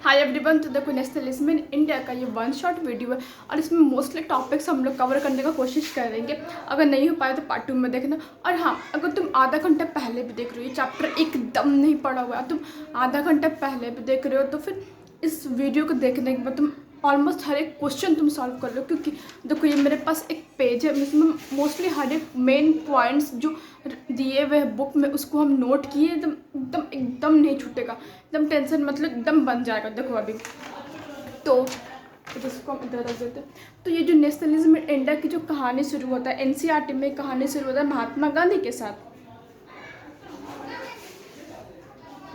Hi everyone. तो देखो nationalism in India का ये वन शॉट वीडियो है और इसमें मोस्टली टॉपिक्स हम लोग कवर करने का कोशिश करेंगे। अगर नहीं हो पाए तो पार्ट 2 में देखना। और हाँ, अगर तुम आधा घंटा पहले भी देख रहे हो, ये चैप्टर एकदम नहीं पढ़ा हुआ है, तुम आधा घंटा पहले भी देख रहे हो, तो फिर इस वीडियो को देखने के बाद तुम ऑलमोस्ट हर एक क्वेश्चन तुम सॉल्व कर लो। क्योंकि देखो ये मेरे पास एक पेज है, जिसमें मोस्टली हर एक मेन पॉइंट्स जो दिए हुए बुक में उसको हम नोट किए। एकदम एकदम एकदम नहीं छूटेगा, एकदम टेंशन मतलब एकदम बन जाएगा। देखो अभी तो जिसको हम इधर रख देते हैं। तो ये जो नेशनलिज्म इन इंडिया की जो कहानी शुरू होता है, एनसीईआरटी में कहानी शुरू होता है महात्मा गांधी के साथ।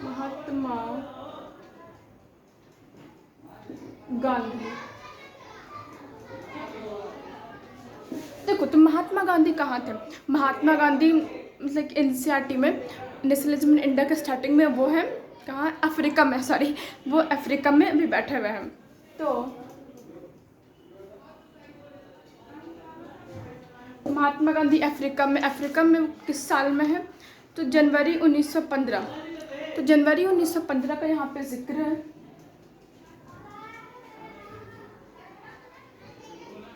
महात्मा गांधी, देखो तो महात्मा गांधी कहाँ थे। महात्मा गांधी मतलब एनसीईआरटी में नेशनलिज्म इन इंडिया के स्टार्टिंग में वो है कहाँ, अफ्रीका में, सॉरी वो अफ्रीका में अभी बैठे हुए हैं। तो महात्मा गांधी अफ्रीका में किस साल में है, तो जनवरी 1915। तो जनवरी 1915 का यहाँ पे जिक्र है।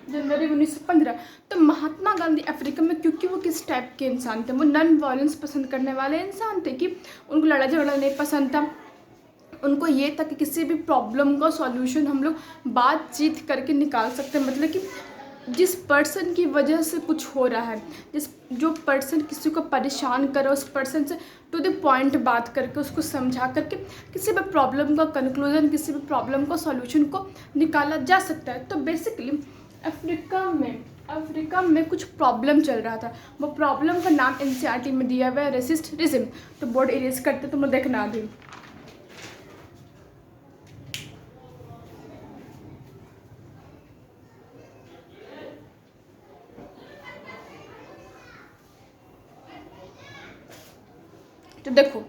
जनवरी 1915। तो महात्मा गांधी अफ्रीका में, क्योंकि वो किस टाइप के इंसान थे, वो नॉन वायलेंस पसंद करने वाले इंसान थे कि उनको लड़ाई झगड़ा नहीं पसंद था। उनको ये था कि किसी भी प्रॉब्लम का सॉल्यूशन हम लोग बातचीत करके निकाल सकते हैं। मतलब कि जिस पर्सन की वजह से कुछ हो रहा है, जो पर्सन किसी को परेशान करे, उस पर्सन से टू द पॉइंट बात करके उसको समझा करके किसी भी प्रॉब्लम का कंक्लूजन, किसी भी प्रॉब्लम का सॉल्यूशन को निकाला जा सकता है। तो बेसिकली अफ्रीका में कुछ प्रॉब्लम चल रहा था। वो प्रॉब्लम का नाम एनसीईआरटी में दिया हुआ है रेसिस्टिज्म। तो बोर्ड इरेज करते तो मैं देखना अभी। तो देखो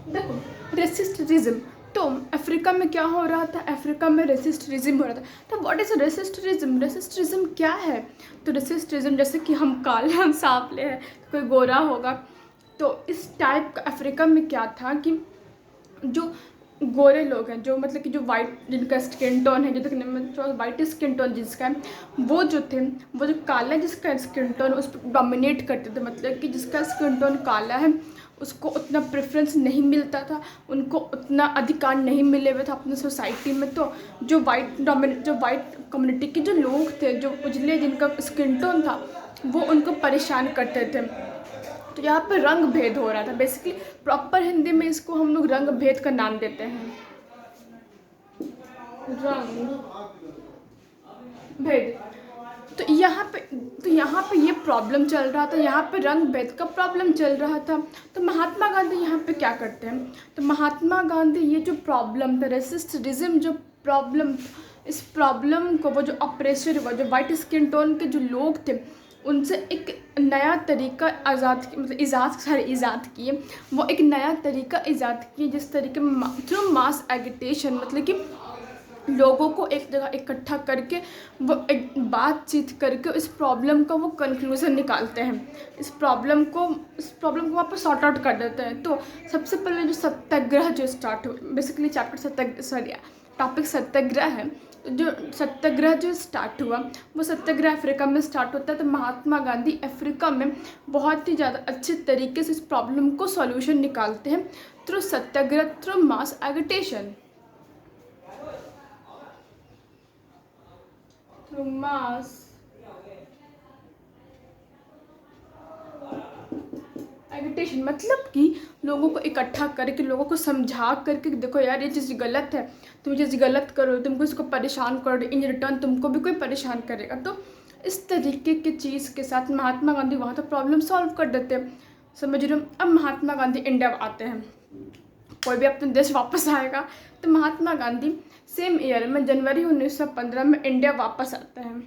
देखो रेसिस्टिज्म। तो अफ्रीका में क्या हो रहा था, अफ्रीका में रेसिस्टिज्म हो रहा था। तो व्हाट इज रेसिस्टिज्म, रेसिस्टिज्म क्या है। तो रेसिस्टिज्म जैसे कि हम काले, हम सांवले हैं, कोई गोरा होगा, तो इस टाइप का अफ्रीका में क्या था कि जो गोरे लोग हैं, जो मतलब कि जो वाइट, जिनका स्किन टोन है, जो दिखने में जो वाइट स्किन टोन जिसका है, वो जो थे, वो जो काला जिसका स्किन टोन उस पर डोमिनेट करते थे। मतलब कि जिसका स्किन टोन काला है उसको उतना प्रेफरेंस नहीं मिलता था, उनको उतना अधिकार नहीं मिले हुए था अपनी सोसाइटी में। तो जो वाइट कम्युनिटी के जो लोग थे, जो उजले जिनका स्किन टोन था, वो उनको परेशान करते थे। तो यहाँ पर रंग भेद हो रहा था। बेसिकली प्रॉपर हिंदी में इसको हम लोग रंग भेद का नाम देते हैं, रंग भेद। तो यहाँ पे ये प्रॉब्लम चल रहा था, यहाँ पे रंग भेद का प्रॉब्लम चल रहा था। तो महात्मा गांधी यहाँ पे क्या करते हैं, तो महात्मा गांधी ये जो प्रॉब्लम था, रेसिस्टिज्म जो प्रॉब्लम, इस प्रॉब्लम को, वो जो ऑपरेशन हुआ, जो वाइट स्किन टोन के जो लोग थे, उनसे एक नया तरीका ईजाद किए। वो एक नया तरीका ईजाद किए जिस तरीके थ्रू मास एगिटेशन, मतलब कि लोगों को एक जगह इकट्ठा करके वो एक बातचीत करके इस प्रॉब्लम का वो कंक्लूजन निकालते हैं, इस प्रॉब्लम को वहाँ पर सॉर्ट आउट कर देते हैं। तो सबसे पहले जो सत्याग्रह जो स्टार्ट हो, बेसिकली टॉपिक सत्याग्रह है। तो जो सत्याग्रह जो स्टार्ट हुआ, वो सत्याग्रह अफ्रीका में स्टार्ट होता है। तो महात्मा गांधी अफ्रीका में बहुत ही ज़्यादा अच्छे तरीके से इस प्रॉब्लम को सॉल्यूशन निकालते हैं थ्रू सत्याग्रह, थ्रू मास एगिटेशन, थ्रू मास एगिटेशन। मतलब कि लोगों को इकट्ठा करके, लोगों को समझा करके, देखो यार ये चीज़ गलत है, तुम ये चीज़ गलत करो, तुमको इसको परेशान करो, इन रिटर्न तुमको भी कोई परेशान करेगा। तो इस तरीके की चीज़ के साथ महात्मा गांधी वहाँ तो प्रॉब्लम सॉल्व कर देते हैं, समझ रहे हो। अब महात्मा गांधी इंडिया आते हैं, कोई भी अपने देश वापस आएगा, तो महात्मा गांधी सेम ईयर में जनवरी 1915 में इंडिया वापस आते हैं।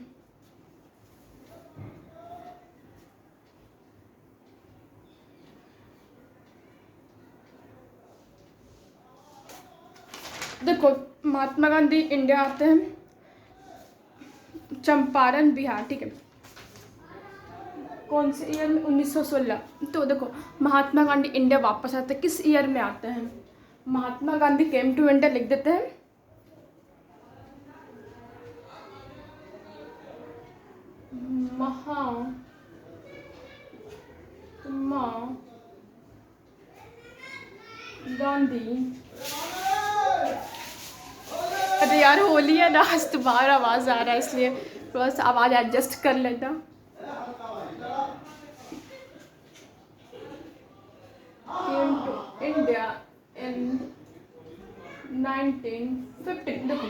देखो महात्मा गांधी इंडिया आते हैं चंपारण बिहार, ठीक है। कौन से ईयर में? 1916। तो देखो महात्मा गांधी इंडिया वापस आते हैं किस ईयर में आते हैं? महात्मा गांधी केम टू इंडिया लिख देते हैं। महात्मा गांधी, अरे यार होली है ना आज, तो बाहर आवाज़ आ रहा है इसलिए थोड़ा सा आवाज़ एडजस्ट कर लेता। Came to India in 1915। देखो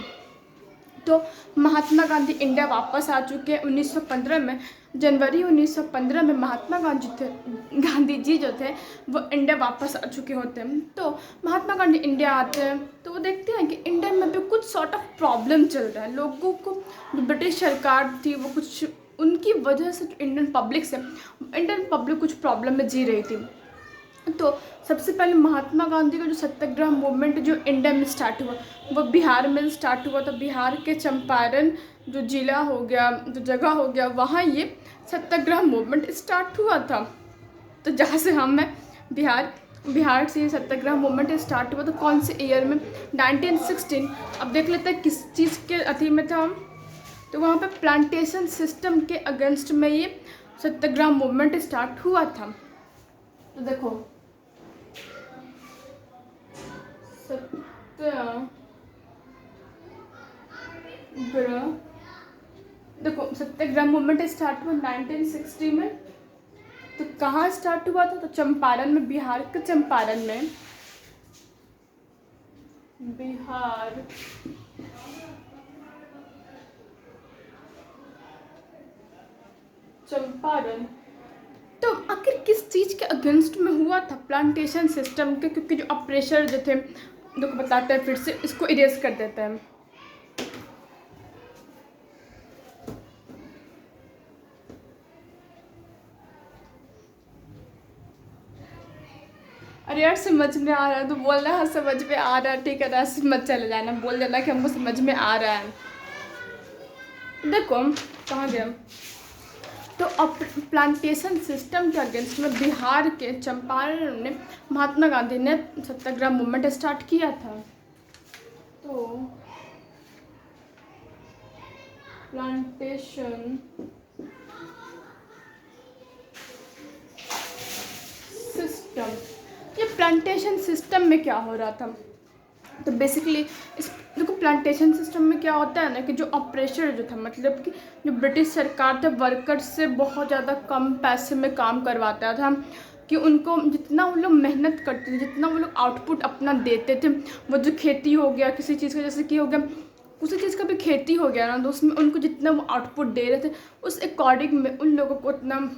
तो महात्मा गांधी इंडिया वापस आ चुके हैं 1915 में। जनवरी 1915 में महात्मा गांधी जी जो थे वो इंडिया वापस आ चुके होते हैं। तो महात्मा गांधी इंडिया आते हैं तो वो देखते हैं कि इंडिया में भी कुछ सॉर्ट ऑफ प्रॉब्लम चल रहा है। लोगों को जो ब्रिटिश सरकार थी वो कुछ उनकी वजह से इंडियन पब्लिक कुछ प्रॉब्लम में जी रही थी। तो सबसे पहले महात्मा गांधी का जो सत्याग्रह मूवमेंट जो इंडिया में स्टार्ट हुआ वो बिहार में स्टार्ट हुआ था। बिहार के चंपारण जो जिला हो गया, जो जगह हो गया, वहाँ ये सत्याग्रह मूवमेंट स्टार्ट हुआ था। तो जहाँ से हम हैं बिहार से ये सत्याग्रह मूवमेंट स्टार्ट हुआ था। कौन से ईयर में? 1916। अब देख लेते हैं किस चीज़ के अथी में था हम। तो वहाँ पे प्लांटेशन सिस्टम के अगेंस्ट में ये सत्याग्रह मूवमेंट स्टार्ट हुआ था। तो देखो सत्याग्रह मूवमेंट स्टार्ट हुआ 1960 में। तो कहाँ स्टार्ट हुआ था? तो चंपारण में, बिहार के चंपारण में। चंपारण। तो आखिर किस चीज़ के अगेंस्ट में हुआ था? प्लांटेशन सिस्टम के, क्योंकि जो ऑपरेशर जो थे, देखो बताते हैं फिर से, इसको इरेज कर देते हैं। अरे यार समझ में आ रहा है तो बोलना है समझ में आ रहा है, ठीक है ना, मत चले जाना, बोल देना कि हमको समझ में आ रहा है। देखो कहाँ गया। तो प्लांटेशन सिस्टम के अगेंस्ट में बिहार के चंपारण में महात्मा गांधी ने सत्याग्रह मूवमेंट स्टार्ट किया था। तो प्लांटेशन सिस्टम, ये प्लांटेशन सिस्टम में क्या हो रहा था? तो बेसिकली देखो प्लांटेशन सिस्टम में क्या होता है ना कि जो ऑपरेशन जो था, मतलब कि जो ब्रिटिश सरकार थे वर्कर्स से बहुत ज़्यादा कम पैसे में काम करवाता था, कि उनको जितना वो लोग मेहनत करते थे, जितना वो लोग आउटपुट अपना देते थे, वो जो खेती हो गया किसी चीज़ का, जैसे कि हो गया उसी चीज़ का भी खेती हो गया ना, तो उसमें उनको जितना वो आउटपुट दे रहे थे उस अकॉर्डिंग में उन लोगों को उतना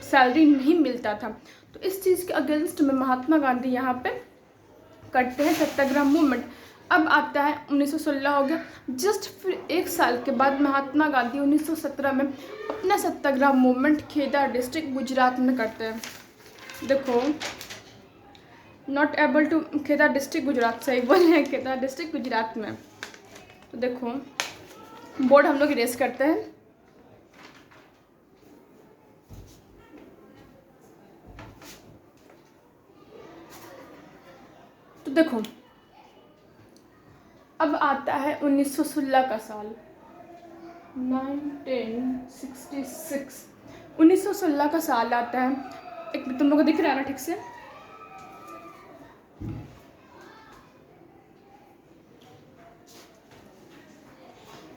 सैलरी नहीं मिलता था। तो इस चीज़ के अगेंस्ट में महात्मा गांधी यहाँ पे करते हैं सत्याग्रह मूवमेंट। अब आता है 1916 हो गया, जस्ट फिर एक साल के बाद महात्मा गांधी 1917 में अपना सत्याग्रह मूवमेंट खेदा डिस्ट्रिक्ट गुजरात में करते हैं। देखो not able to, Kheda district Gujarat, सही बोले हैं, खेदा डिस्ट्रिक्ट गुजरात में। तो देखो बोर्ड हम लोग इरेज करते हैं। तो देखो अब आता है 1916 का साल, 1966। 1916 का साल आता है। एक तुम लोग को दिख रहा है ना ठीक से?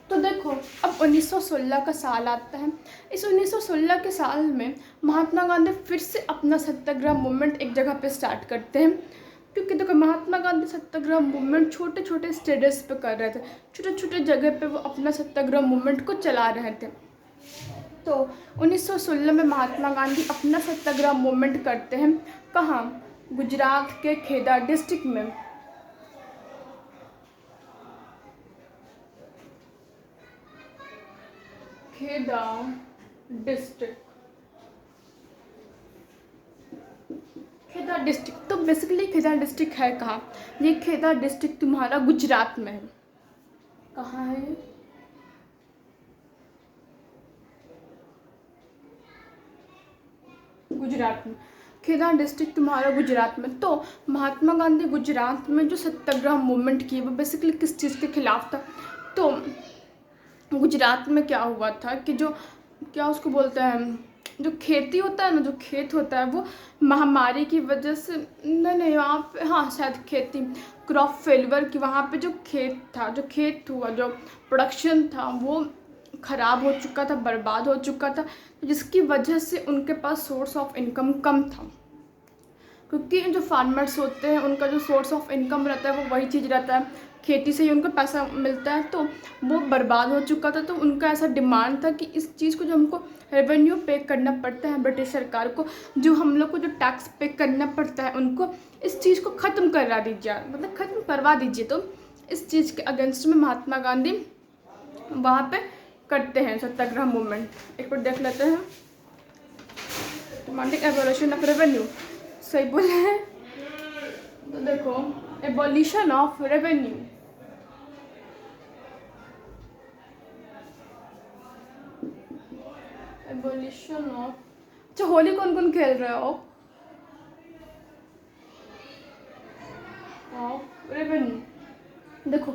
तो देखो अब 1916 का साल आता है। इस 1916 के साल में महात्मा गांधी फिर से अपना सत्याग्रह मूवमेंट एक जगह पे स्टार्ट करते हैं, क्योंकि देखो महात्मा गांधी सत्याग्रह मूवमेंट छोटे छोटे स्टेजेस पे कर रहे थे, छोटे छोटे जगह पे वो अपना सत्याग्रह मूवमेंट को चला रहे थे। तो 1916 में महात्मा गांधी अपना सत्याग्रह मूवमेंट करते हैं। कहाँ? गुजरात के खेदा डिस्ट्रिक्ट में। खेदा डिस्ट्रिक्ट, खेदा डिस्ट्रिक्ट। तो बेसिकली खेदा डिस्ट्रिक्ट है कहाँ? ये खेदा डिस्ट्रिक्ट तुम्हारा गुजरात में है। कहाँ है? गुजरात में। खेदा डिस्ट्रिक्ट तुम्हारा गुजरात में। तो महात्मा गांधी गुजरात में जो सत्याग्रह मूवमेंट की वो बेसिकली किस चीज़ के खिलाफ था? तो गुजरात में क्या हुआ था कि जो क्या उसको बोलते हैं, जो खेती होता है ना, जो खेत होता है वो महामारी की वजह से, नहीं वहाँ पे, हाँ शायद खेती, क्रॉप फेलिवर की वहाँ पे जो खेत था, जो खेत हुआ, जो प्रोडक्शन था वो ख़राब हो चुका था, बर्बाद हो चुका था, जिसकी वजह से उनके पास सोर्स ऑफ इनकम कम था। क्योंकि जो फार्मर्स होते हैं उनका जो सोर्स ऑफ इनकम रहता है वो वही चीज़ रहता है, खेती से ही उनको पैसा मिलता है, तो वो बर्बाद हो चुका था। तो उनका ऐसा डिमांड था कि इस चीज़ को जो हमको रेवेन्यू पे करना पड़ता है ब्रिटिश सरकार को, जो हम लोग को जो टैक्स पे करना पड़ता है उनको, इस चीज़ को ख़त्म करवा दीजिए, मतलब ख़त्म करवा दीजिए। तो इस चीज़ के अगेंस्ट में महात्मा गांधी वहाँ पे करते हैं सत्याग्रह मूवमेंट। एक बार देख लेते हैं, डिमांडिंग एबोलिशन ऑफ रेवेन्यू, सही बोले हैं। तो देखो, abolition of revenue, abolition of, अच्छा होली कौन कौन खेल रहे हो? Of revenue. देखो,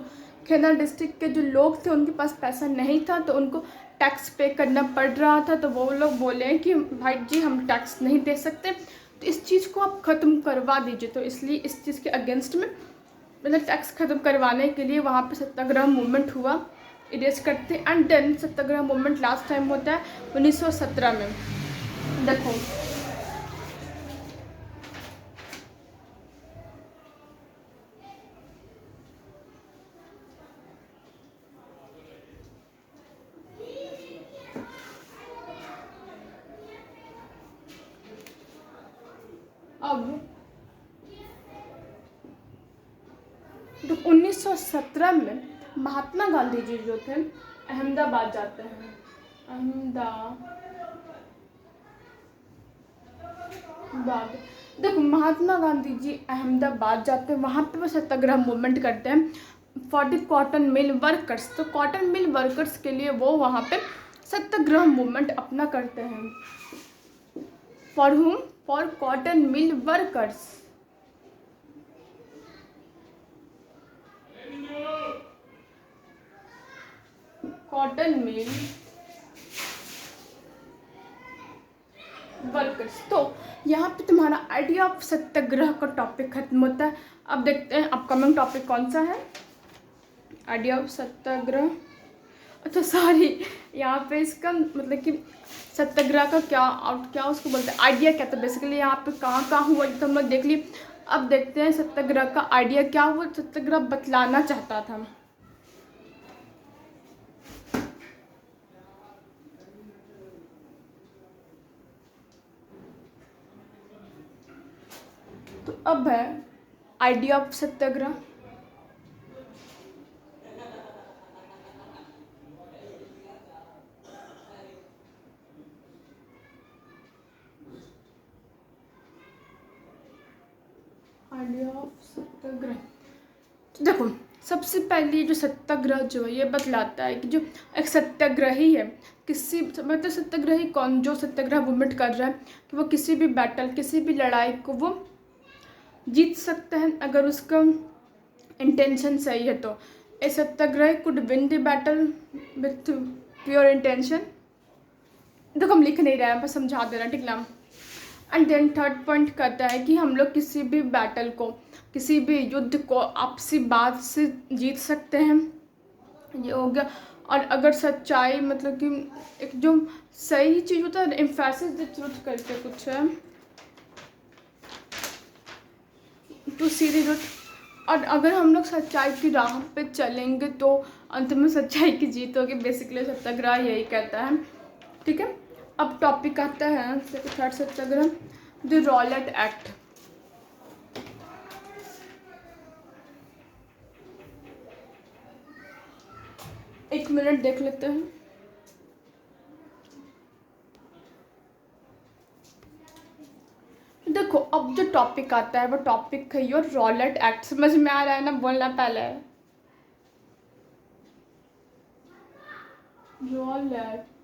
खेदा डिस्ट्रिक्ट के जो लोग थे उनके पास पैसा नहीं था, तो उनको टैक्स पे करना पड़ रहा था। तो वो लोग बोले कि भाई जी हम टैक्स नहीं दे सकते, तो इस चीज़ को आप ख़त्म करवा दीजिए। तो इसलिए इस चीज़ के अगेंस्ट में, मतलब टैक्स ख़त्म करवाने के लिए वहाँ पे सत्याग्रह मूवमेंट हुआ, इरेज करते। And then Satyagraha movement last time होता है 1917 में। देखो अब तो 1917 में महात्मा गांधी जी जो थे अहमदाबाद जाते हैं, अहमदाबाद। देखो महात्मा गांधी जी अहमदाबाद जाते हैं, वहाँ पे वो सत्याग्रह मूवमेंट करते हैं for the cotton mill workers. तो कॉटन मिल वर्कर्स के लिए वो वहाँ पे सत्याग्रह मूवमेंट अपना करते हैं। फॉर हुम? For cotton mill workers. Cotton mill workers. तो यहाँ पे तुम्हारा आइडिया ऑफ सत्याग्रह का टॉपिक खत्म होता है। अब देखते हैं अपकमिंग टॉपिक कौन सा है। आइडिया ऑफ सत्याग्रह, अच्छा सॉरी, यहाँ पे इसका मतलब कि सत्याग्रह का क्या उसको बोलते हैं, आइडिया क्या था बेसिकली, यहाँ पे कहाँ हुआ ये तो हम लोग देख लिए। अब देखते हैं सत्याग्रह का आइडिया क्या हुआ, सत्याग्रह बतलाना चाहता था। तो अब है idea of satyagraha. Idea of satyagraha, तो देखो सबसे पहले जो सत्याग्रह जो है ये बतलाता है कि जो एक सत्याग्रही है, किसी मतलब सत्याग्रही कौन, जो सत्याग्रह मूवमेंट कर रहा है, कि वो किसी भी बैटल, किसी भी लड़ाई को वो जीत सकता है अगर उसका इंटेंशन सही है। तो a satyagrahi could win the battle with pure intention. देखो हम लिख नहीं रहे हैं, बस समझा दे रहे हैं, ठीक ना। एंड देन थर्ड पॉइंट कहता है कि हम लोग किसी भी बैटल को, किसी भी युद्ध को आपसी बात से जीत सकते हैं, ये हो गया। और अगर सच्चाई मतलब कि एक जो सही चीज़ होता है, एम्फेसिस द ट्रुथ करके कुछ है, टू सी द ट्रुथ। और अगर हम लोग सच्चाई की राह पे चलेंगे तो अंत में सच्चाई की जीत होगी, बेसिकली सत्याग्रह यही कहता है, ठीक है। अब टॉपिक आता है third Satyagraha, the Rowlatt act. एक मिनट देख लेते हैं। देखो अब जो टॉपिक आता है वो टॉपिक है योर रॉलेट एक्ट। समझ में आ रहा है ना बोलना पहले? रॉलेट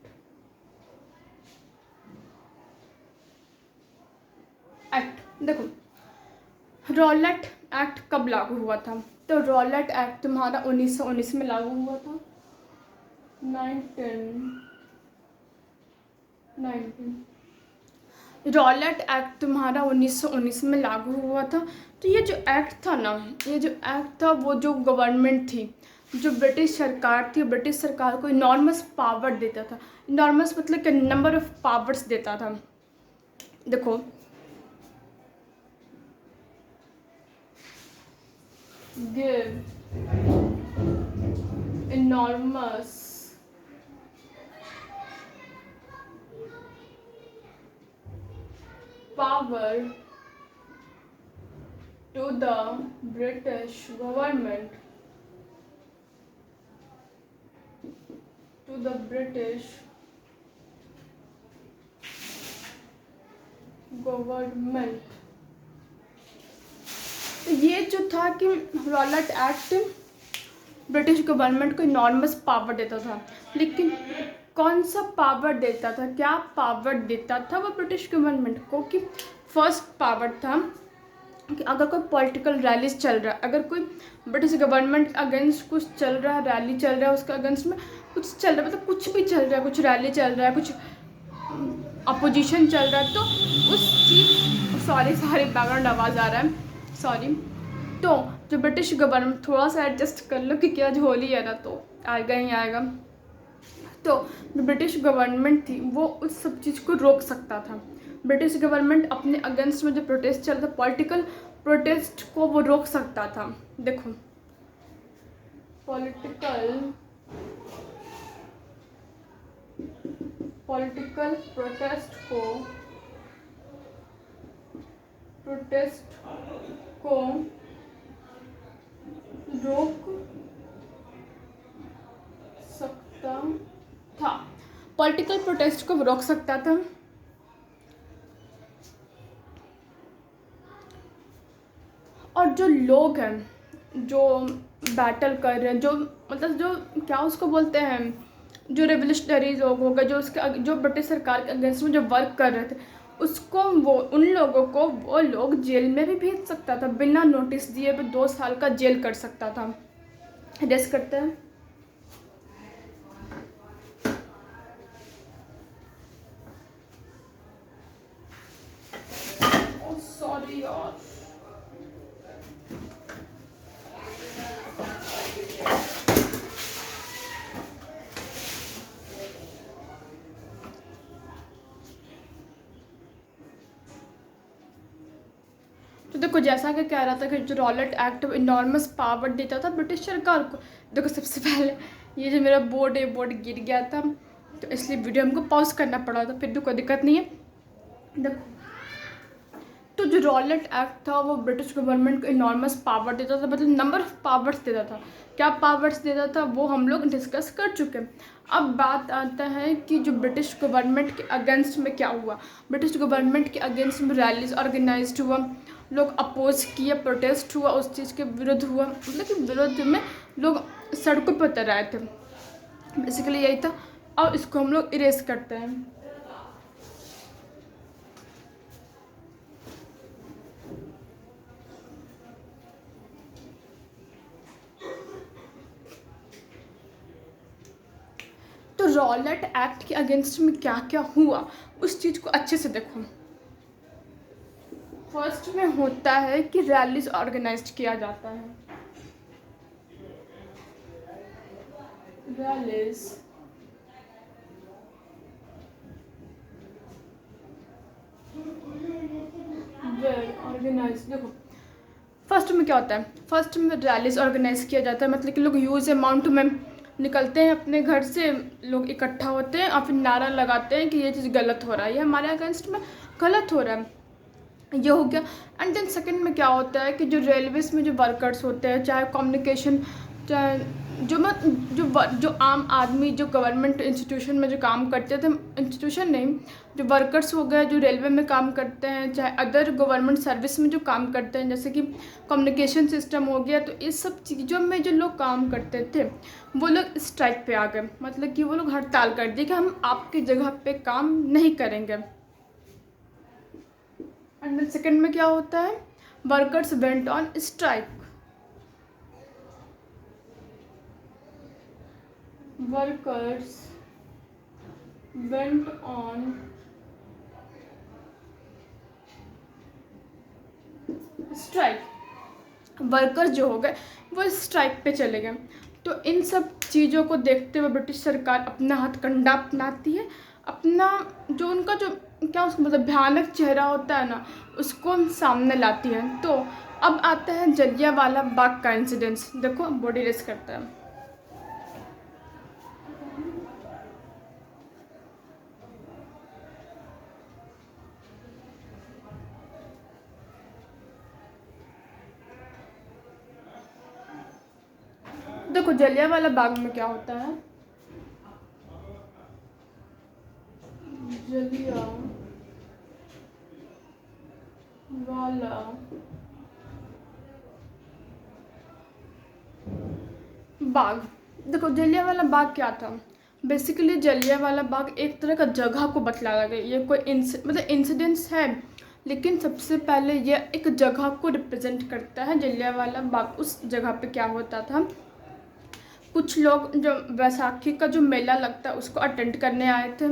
देखो रॉलेट एक्ट कब लागू हुआ था? तो रॉलेट एक्ट तुम्हारा 1919 में लागू हुआ था। 19 रॉलेट एक्ट तुम्हारा 1919 में लागू हुआ था। तो ये जो एक्ट था ना, ये जो एक्ट था वो जो गवर्नमेंट थी, जो ब्रिटिश सरकार थी, ब्रिटिश सरकार को इनॉर्मस पावर देता था। इनॉर्मस मतलब कि नंबर ऑफ पावर्स देता था। देखो give enormous power to the British government, to the British government. तो ये जो था कि रॉलेट एक्ट ब्रिटिश गवर्नमेंट को इनॉर्मस पावर देता था, लेकिन कौन सा पावर देता था, क्या पावर देता था वो ब्रिटिश गवर्नमेंट को? कि फर्स्ट पावर था कि अगर कोई पॉलिटिकल रैलीज चल रहा है, अगर कोई ब्रिटिश गवर्नमेंट अगेंस्ट कुछ चल रहा है, रैली चल रहा है, उसके अगेंस्ट में कुछ चल रहा है, मतलब कुछ भी चल रहा है, कुछ रैली चल रहा है, कुछ अपोजिशन चल रहा है, तो उस चीज़ सॉरी बैकग्राउंड आवाज़ आ रहा है, सॉरी। तो जो ब्रिटिश गवर्नमेंट, थोड़ा सा एडजस्ट कर लो क्योंकि आज होली है ना, तो आएगा ही आएगा। तो जो ब्रिटिश गवर्नमेंट थी वो उस सब चीज़ को रोक सकता था। ब्रिटिश गवर्नमेंट अपने अगेंस्ट में जो प्रोटेस्ट चल रहा था, पॉलिटिकल प्रोटेस्ट को वो रोक सकता था। देखो पॉलिटिकल प्रोटेस्ट को रोक सकता था, पॉलिटिकल प्रोटेस्ट को रोक सकता था। और जो लोग हैं जो बैटल कर रहे हैं, जो मतलब जो क्या उसको बोलते हैं, जो रेवोल्यूशनरी लोग हो गए, जो उसके जो ब्रिटिश सरकार के अगेंस्ट में जो वर्क कर रहे थे, उसको वो उन लोगों को वो लोग जेल में भी भेज सकता था, बिना नोटिस दिए भी 2 साल का जेल कर सकता था। रेस्ट करते हैं। सॉरी यार, तो देखो जैसा कि कह रहा था कि जो रॉलेट एक्ट इनॉर्मस पावर देता था ब्रिटिश सरकार को। देखो सबसे पहले ये जो मेरा बोर्ड है, बोर्ड गिर गया था, तो इसलिए वीडियो हमको पॉज करना पड़ा था, फिर भी कोई दिक्कत नहीं है। देखो तो जो रॉलेट एक्ट था वो ब्रिटिश गवर्नमेंट को इनॉर्मस पावर देता था, मतलब नंबर ऑफ पावर्स देता था। क्या पावर्स देता था वो हम लोग डिस्कस कर चुके हैं। अब बात आता है कि जो ब्रिटिश गवर्नमेंट के अगेंस्ट में क्या हुआ। ब्रिटिश गवर्नमेंट के अगेंस्ट में रैलीज ऑर्गेनाइज हुआ, लोग अपोज किए, प्रोटेस्ट हुआ, उस चीज़ के विरुद्ध हुआ, मतलब कि विरुद्ध में लोग सड़कों पर उतर आए थे। बेसिकली यही था, और इसको हम लोग इरेज करते हैं। तो रॉलेट एक्ट के अगेंस्ट में क्या क्या हुआ उस चीज़ को अच्छे से देखो। फर्स्ट में होता है कि रैलीज ऑर्गेनाइज किया जाता है, रैलीज ऑर्गेनाइज। देखो फर्स्ट में क्या होता है, फर्स्ट में रैलीज ऑर्गेनाइज किया जाता है, मतलब कि लोग ह्यूज अमाउंट में निकलते हैं अपने घर से, लोग इकट्ठा होते हैं और फिर नारा लगाते हैं कि ये चीज़ गलत हो रहा है, ये हमारे अगेंस्ट में गलत हो रहा है, ये हो गया। एंड देन सेकंड में क्या होता है कि जो रेलवेज़ में जो वर्कर्स होते हैं, चाहे कम्युनिकेशन, चाहे जो आम आदमी जो गवर्नमेंट इंस्टीट्यूशन में जो काम करते थे, इंस्टीट्यूशन नहीं, जो वर्कर्स हो गए जो रेलवे में काम करते हैं, चाहे अदर गवर्नमेंट सर्विस में जो काम करते हैं, जैसे कि कम्युनिकेशन सिस्टम हो गया, तो इस सब चीज़ों में जो लोग काम करते थे वो लोग स्ट्राइक पे आ गए, मतलब कि वो लोग हड़ताल कर दिए कि हम आपकी जगह पे काम नहीं करेंगे। एंड देन सेकेंड में क्या होता है, workers went on strike, workers went on strike, workers जो हो गए वो स्ट्राइक पे चले गए। तो इन सब चीज़ों को देखते हुए ब्रिटिश सरकार अपना हथकंडा अपनाती है, अपना जो उनका जो क्या उसका मतलब भयानक चेहरा होता है ना, उसको सामने लाती है। तो अब आता है जलियांवाला बाग का इंसिडेंस। देखो बॉडी रेस करता है, देखो जलियांवाला बाग में क्या होता है, जलियांवाला बाग, देखो जलियांवाला बाग क्या था, बेसिकली जलियांवाला बाग एक तरह का जगह को बतलाया गया। ये कोई मतलब इंसिडेंट्स है, लेकिन सबसे पहले ये एक जगह को रिप्रेजेंट करता है। जलियांवाला बाग उस जगह पे क्या होता था, कुछ लोग जो बैसाखी का जो मेला लगता है उसको अटेंड करने आए थे।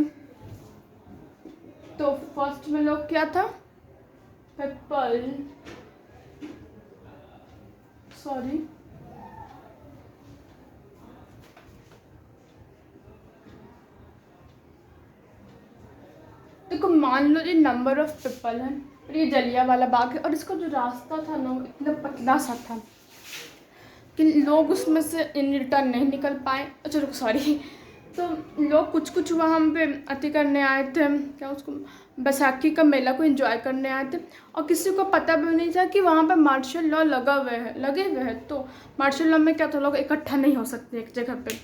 तो फर्स्ट में लोग क्या था, पीपल सॉरी देखो मान लो ये नंबर ऑफ पीपल है और ये जलियांवाला बाग है, और इसका जो रास्ता था ना वो इतना पतला सा था कि लोग उसमें से इन रिटर्न नहीं निकल पाए। चलो सॉरी, तो लोग कुछ वहाँ पे अति करने आए थे, क्या उसको बैसाखी का मेला को एंजॉय करने आए थे, और किसी को पता भी नहीं था कि वहाँ पे मार्शल लॉ लगे हुए हैं। तो मार्शल लॉ में क्या था, लोग इकट्ठा नहीं हो सकते एक जगह पे।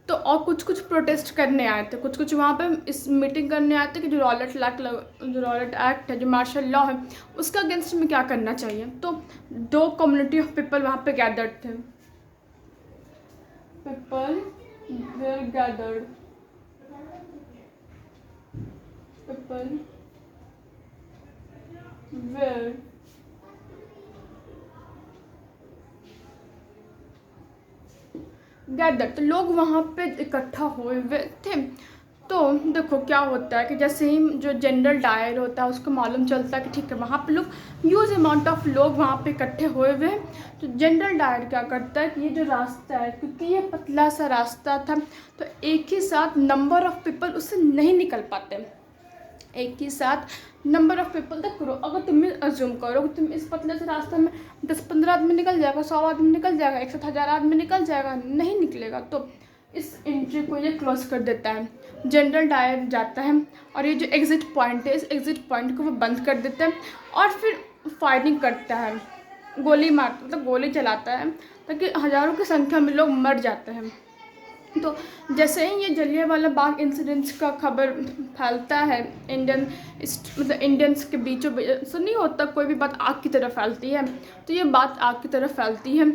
तो और कुछ प्रोटेस्ट करने आए थे, कुछ वहाँ पे इस मीटिंग करने आए थे कि जो रॉलेट एक्ट है, जो मार्शल लॉ है, उसका अगेंस्ट में क्या करना चाहिए। तो दो कम्युनिटी ऑफ पीपल वहाँ पे गैदर्ड थे, people were gathered, people were gather, तो लोग वहाँ पे इकट्ठा हुए हुए थे। तो देखो क्या होता है कि जैसे ही जो जनरल डायर होता है उसको मालूम चलता है कि ठीक है वहाँ पे लोग ह्यूज अमाउंट ऑफ लोग वहाँ पे इकट्ठे हुए हुए हैं, तो जनरल डायर क्या करता है कि ये जो रास्ता है, क्योंकि ये पतला सा रास्ता था तो एक ही साथ नंबर ऑफ पीपल उससे नहीं निकल पाते, एक ही साथ नंबर ऑफ पीपल तक करो। अगर तुम अज्यूम करो कि तुम इस पतले से रास्ते में 10-15 आदमी निकल जाएगा, 100 आदमी निकल जाएगा, 1,000 आदमी निकल जाएगा, नहीं निकलेगा। तो इस एंट्री को ये क्लोज कर देता है। जनरल डायर जाता है और ये जो एग्ज़िट पॉइंट है, इस एग्ज़िट पॉइंट को वो बंद कर देता है और फिर फायरिंग करता है, गोली मारता मतलब गोली चलाता है, ताकि हज़ारों की संख्या में लोग मर जाते हैं। तो जैसे ही ये जलियांवाला बाग इंसिडेंट्स का खबर फैलता है इंडियंस के बीचों बीच, नहीं होता कोई भी बात आग की तरह फैलती है, तो ये बात आग की तरह फैलती है,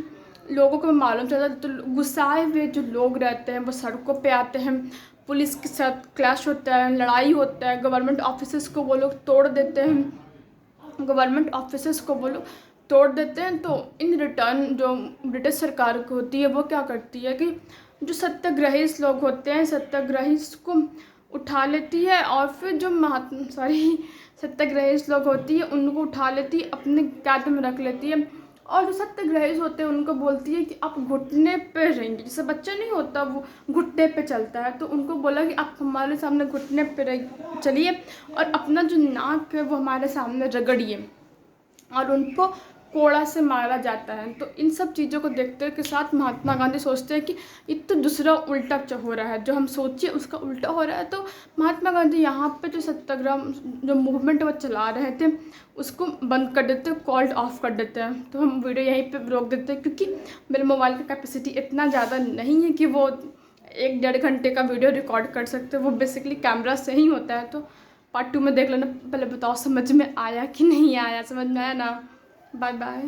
लोगों को मालूम चलता है। तो गुस्साए हुए जो लोग रहते हैं वो सड़कों पे आते हैं, पुलिस के साथ क्लैश होता है, लड़ाई होता है, गवर्नमेंट ऑफिसेस को वो लोग तोड़ देते हैं, तो इन रिटर्न जो ब्रिटिश सरकार को होती है वो क्या करती है कि जो सत्याग्रही लोग होते हैं, सत्याग्रही को उठा लेती है और फिर जो सत्याग्रही लोग होती है उनको उठा लेती है, अपने कैद में रख लेती है, और जो सत्याग्रही होते हैं उनको बोलती है कि आप घुटने पे रहेंगे, जैसे बच्चा नहीं होता वो घुटने पे चलता है, तो उनको बोला कि आप हमारे सामने घुटने पे चलिए और अपना जो नाक है वो हमारे सामने रगड़िए, और उनको कोड़ा से मारा जाता है। तो इन सब चीज़ों को देखते के साथ महात्मा गांधी सोचते हैं कि ये तो दूसरा उल्टा हो रहा है, जो हम सोचे उसका उल्टा हो रहा है। तो महात्मा गांधी यहाँ पे जो सत्याग्रह जो मूवमेंट वो चला रहे थे उसको बंद कर देते, कॉल्ड ऑफ कर देते हैं। तो हम वीडियो यहीं पे रोक देते हैं, क्योंकि मेरे मोबाइल का कैपेसिटी इतना ज़्यादा नहीं है कि वो 1-1.5 घंटे का वीडियो रिकॉर्ड कर सकते, वो बेसिकली कैमरा से ही होता है। तो पार्ट 2 में देख लेना। पहले बताओ समझ में आया कि नहीं आया, समझ में आया ना? Bye bye.